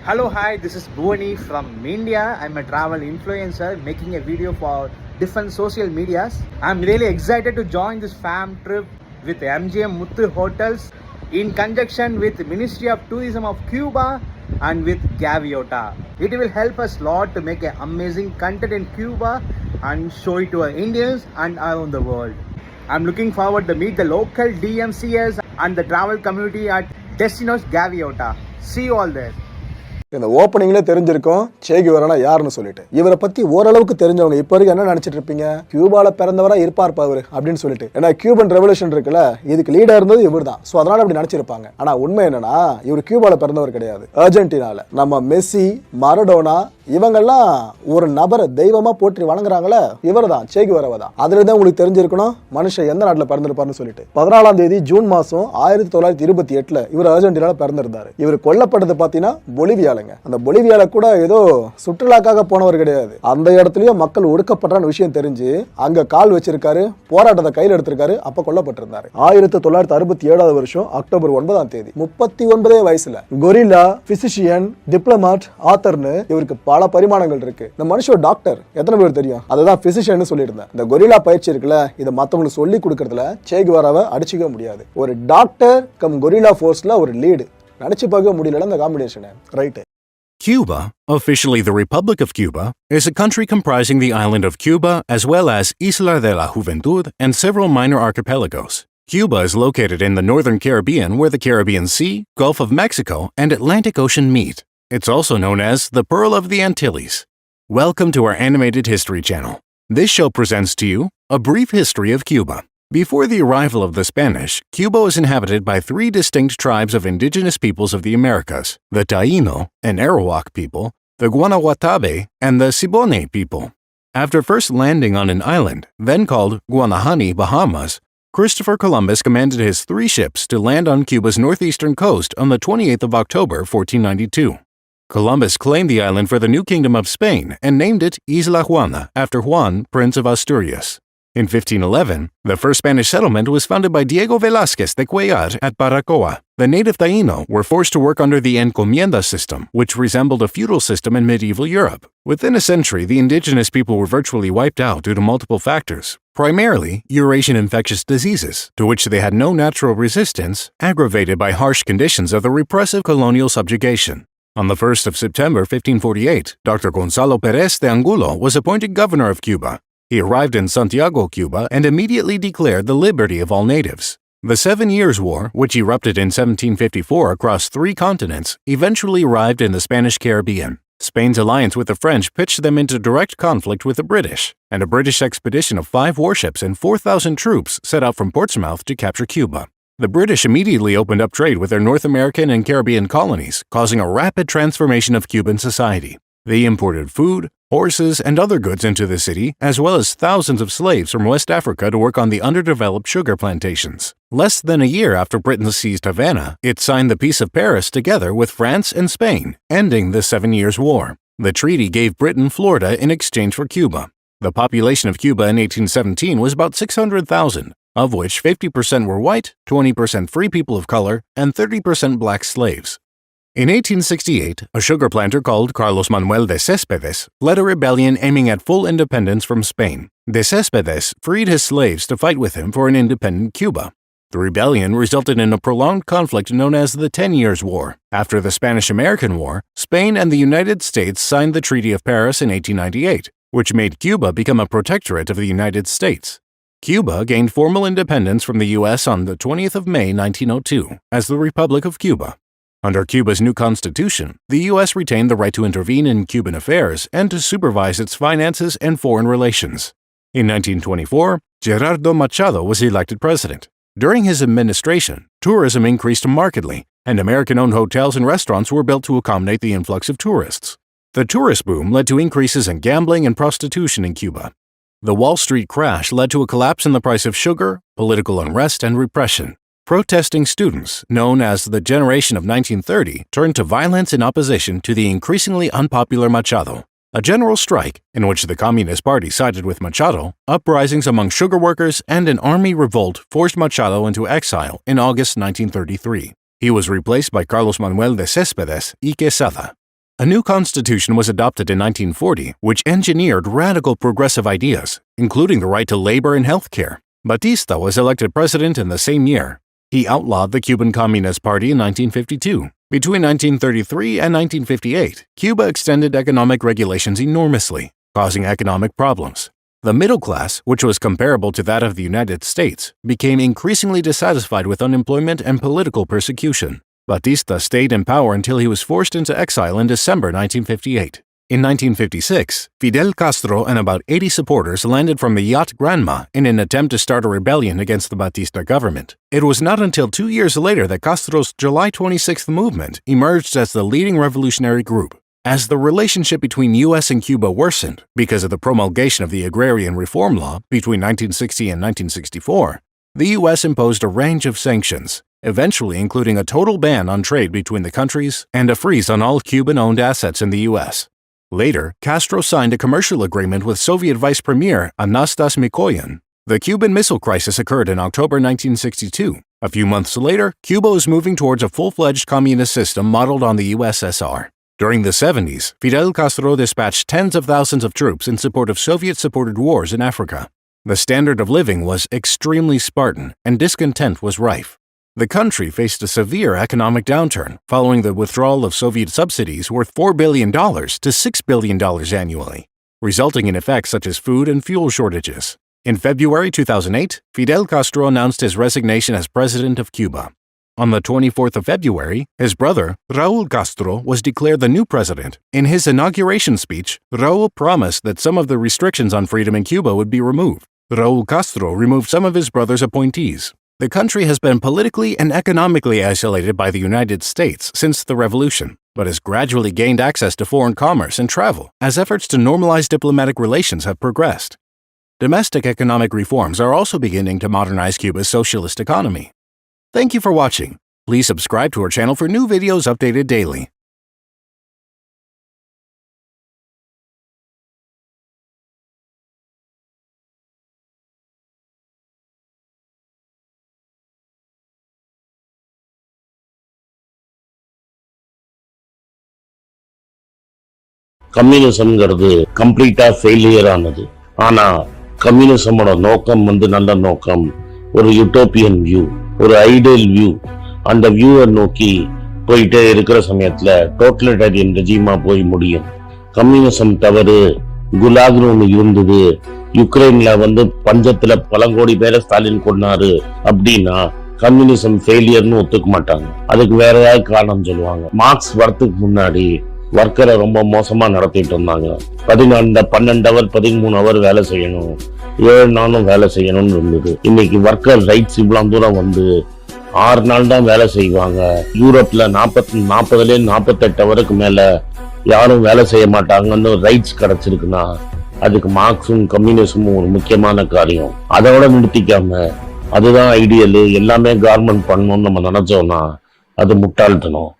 Hello, hi, this is Bhuwani from India. I'm a travel influencer making a video for different social medias. I'm really excited to join this fam trip with MGM Muthu Hotels in conjunction with the Ministry of Tourism of Cuba and with Gaviota. It will help us a lot to make an amazing content in Cuba and show it to our Indians and around the world. I'm looking forward to meet the local DMCS and the travel community at Destinos Gaviota. See you all there. இந்த ஓப்பனிங்ல தெரிஞ்சிருக்கும் சே கிவேரானா யாருன்னு சொல்லிட்டு. இவரை பத்தி ஓரளவுக்கு தெரிஞ்சவங்க இப்ப வரைக்கும் என்ன நினைச்சிட்டு இருப்பீங்க, கியூபால பிறந்தவரா இருப்பார் அவரு அப்படின்னு சொல்லிட்டு. ஏன்னா கியூபன் ரெவல்யூஷன் இருக்குல்ல, இதுக்கு லீடா இருந்தது இவர் தான். சோ அதனால அப்படி நினைச்சிருப்பாங்க. ஆனா உண்மை என்னன்னா இவர் கியூபால பிறந்தவர் கிடையாது, அர்ஜென்டினால. நம்ம மெஸ்ஸி, மரடோனா இவங்கெல்லாம் ஒரு நபரை தெய்வமா போற்றி வணங்குறாங்களே, இவர் தான், சே கிவேராவை தான். அதுலதான் உங்களுக்கு தெரிஞ்சிருக்கணும் மனுஷன் எந்த நாட்டுல பிறந்திருப்பாருன்னு சொல்லிட்டு. 14ஆம் தேதி ஜூன் மாசம் 1928 இவர் அர்ஜென்டினால பிறந்திருந்தாரு. இவர் கொல்லப்பட்டது பாத்தீங்கன்னா பொலிவியால. அந்த பொலிவியால கூட ஏதோ சுற்றுலாக்காக போனவர் கிடையாது. அந்த இடத்துலயும் மக்கள் ஒடுக்கப்படுறான விஷயம் தெரிஞ்சு அங்க கால் வச்சிருக்காரு, போராட்டத்தை கையில் எடுத்திருக்காரு. அப்ப கொல்லப்பட்டிருந்தாரு. 1967 வருஷம் அக்டோபர் 9ஆம் தேதி 39 வயசுல கொரில்லா, பிசிஷியன், டிப்ளமேட், ஆத்தர்னு இவருக்கு பல பரிமாணங்கள் இருக்கு. இந்த மனுஷன் டாக்டர் எத்தனை பேர் தெரியும்? அதுதான் பிசிஷியன் சொல்லியிருந்தேன். இந்த கொரில்லா பயிற்சி இருக்குல்ல, இதை மத்தவங்களுக்கு சொல்லி கொடுக்கறதுல சே கிவேராவை அடிச்சுக்க முடியாது. ஒரு டாக்டர் கம் கொரில்லா ஃபோர்ஸ்ல ஒரு லீடு, நினைச்சு பார்க்க முடியல இந்த combination. Right. Cuba, officially the Republic of Cuba, is a country comprising the island of Cuba as well as Isla de la Juventud and several minor archipelagos. Cuba is located in the northern Caribbean where the Caribbean Sea, Gulf of Mexico, and Atlantic Ocean meet. It's also known as the Pearl of the Antilles. Welcome to our animated history channel. This show presents to you a brief history of Cuba. Before the arrival of the Spanish, Cuba was inhabited by three distinct tribes of indigenous peoples of the Americas: the Taino, an Arawak people, the Guanajuatabe, and the Siboney people. After first landing on an island, then called Guanahani, Bahamas, Christopher Columbus commanded his 3 ships to land on Cuba's northeastern coast on the 28th of October, 1492. Columbus claimed the island for the new kingdom of Spain and named it Isla Juana after Juan, Prince of Asturias. In 1511, the first Spanish settlement was founded by Diego Velázquez de Cuellar at Baracoa. The native Taino were forced to work under the encomienda system, which resembled a feudal system in medieval Europe. Within a century, the indigenous people were virtually wiped out due to multiple factors, primarily Eurasian infectious diseases, to which they had no natural resistance, aggravated by harsh conditions of the repressive colonial subjugation. On the 1st of September 1548, Dr. Gonzalo Pérez de Angulo was appointed governor of Cuba. He arrived in Santiago, Cuba, and immediately declared the liberty of all natives. The 7 Years' War, which erupted in 1754 across 3 continents, eventually arrived in the Spanish Caribbean. Spain's alliance with the French pitched them into direct conflict with the British, and a British expedition of 5 warships and 4,000 troops set out from Portsmouth to capture Cuba. The British immediately opened up trade with their North American and Caribbean colonies, causing a rapid transformation of Cuban society. They imported food, horses, and other goods into the city, as well as thousands of slaves from West Africa to work on the underdeveloped sugar plantations. Less than a year after Britain seized Havana, it signed the Peace of Paris together with France and Spain, ending the 7 Years' War. The treaty gave Britain Florida in exchange for Cuba. The population of Cuba in 1817 was about 600,000, of which 50% were white, 20% free people of color, and 30% black slaves. In 1868, a sugar planter called Carlos Manuel de Céspedes led a rebellion aiming at full independence from Spain. De Céspedes freed his slaves to fight with him for an independent Cuba. The rebellion resulted in a prolonged conflict known as the 10 Years' War. After the Spanish-American War, Spain and the United States signed the Treaty of Paris in 1898, which made Cuba become a protectorate of the United States. Cuba gained formal independence from the U.S. on the 20th of May 1902 as the Republic of Cuba. Under Cuba's new constitution, the U.S. retained the right to intervene in Cuban affairs and to supervise its finances and foreign relations. In 1924, Gerardo Machado was elected president. During his administration, tourism increased markedly, and American-owned hotels and restaurants were built to accommodate the influx of tourists. The tourist boom led to increases in gambling and prostitution in Cuba. The Wall Street crash led to a collapse in the price of sugar, political unrest, and repression. Protesting students, known as the Generation of 1930, turned to violence in opposition to the increasingly unpopular Machado. A general strike, in which the Communist Party sided with Machado, uprisings among sugar workers, and an army revolt forced Machado into exile in August 1933. He was replaced by Carlos Manuel de Céspedes y Quesada. A new constitution was adopted in 1940, which engineered radical progressive ideas, including the right to labor and health care. Batista was elected president in the same year. He outlawed the Cuban Communist Party in 1952. Between 1933 and 1958, Cuba extended economic regulations enormously, causing economic problems. The middle class, which was comparable to that of the United States, became increasingly dissatisfied with unemployment and political persecution. Batista stayed in power until he was forced into exile in December 1958. In 1956, Fidel Castro and about 80 supporters landed from the yacht Granma in an attempt to start a rebellion against the Batista government. It was not until 2 years later that Castro's July 26th movement emerged as the leading revolutionary group. As the relationship between U.S. and Cuba worsened because of the promulgation of the Agrarian Reform Law between 1960 and 1964, the U.S. imposed a range of sanctions, eventually including a total ban on trade between the countries and a freeze on all Cuban-owned assets in the U.S. Later, Castro signed a commercial agreement with Soviet Vice Premier Anastas Mikoyan. The Cuban Missile Crisis occurred in October 1962. A few months later, Cuba was moving towards a full-fledged communist system modeled on the USSR. During the 70s, Fidel Castro dispatched tens of thousands of troops in support of Soviet-supported wars in Africa. The standard of living was extremely Spartan, and discontent was rife. The country faced a severe economic downturn following the withdrawal of Soviet subsidies worth $4 billion to $6 billion annually, resulting in effects such as food and fuel shortages. In February 2008, Fidel Castro announced his resignation as president of Cuba. On the 24th of February, his brother, Raúl Castro, was declared the new president. In his inauguration speech, Raúl promised that some of the restrictions on freedom in Cuba would be removed. Raúl Castro removed some of his brother's appointees. The country has been politically and economically isolated by the United States since the revolution, but has gradually gained access to foreign commerce and travel as efforts to normalize diplomatic relations have progressed. Domestic economic reforms are also beginning to modernize Cuba's socialist economy. Thank you for watching. Please subscribe to our channel for new videos updated daily. கம்யூனிசம்ங்கிறது கம்ப்ளீட்டா failure ஆனது. ஆனா கம்யூனிசமோட நோக்கம் நல்ல நோக்கம், ஒரு utopian view, ஒரு ideal view. அந்த வியூவை நோக்கி போயிட்டே இருக்கிற சமயத்துல டோட்டலிட்டேரியன் ரெஜிமா போய் முடியும். கம்யூனிசம் தவறு, குலாக்னு ஒண்ணு இருந்தது, யுக்ரைன்ல பஞ்சத்துல பல கோடி பேரை ஸ்டாலின் கொண்டாரு அப்படின்னா கம்யூனிசம் ஃபெயிலியர்னு ஒத்துக்க மாட்டாங்க. அதுக்கு வேற ஏதாவது காரணம் சொல்லுவாங்க. மார்க்ஸ் வரத்துக்கு முன்னாடி ஒர்க்கரை ரொம்ப மோசமா நடத்திட்டு இருந்தாங்க. 12 ஹவர் 13 ஹவர் வேலை செய்யணும், 7 நாளும் வேலை செய்யணும்னு இருந்தது. இன்னைக்கு ஒர்க்கர் ரைட்ஸ் இவ்வளவு தூரம் 6 நாள் தான் வேலை செய்வாங்க. யூரோப்ல 48 ஹவருக்கு மேல யாரும் வேலை செய்ய மாட்டாங்கன்னு ரைட்ஸ் கிடைச்சிருக்குன்னா அதுக்கு மார்க்ஸும் கம்யூனிசமும் ஒரு முக்கியமான காரியம். அதோட நிறுத்திக்காம அதுதான் ஐடியல், எல்லாமே கவர்மெண்ட் பண்ணணும்னு நம்ம நினைச்சோம்னா அது முட்டாள்தனம்.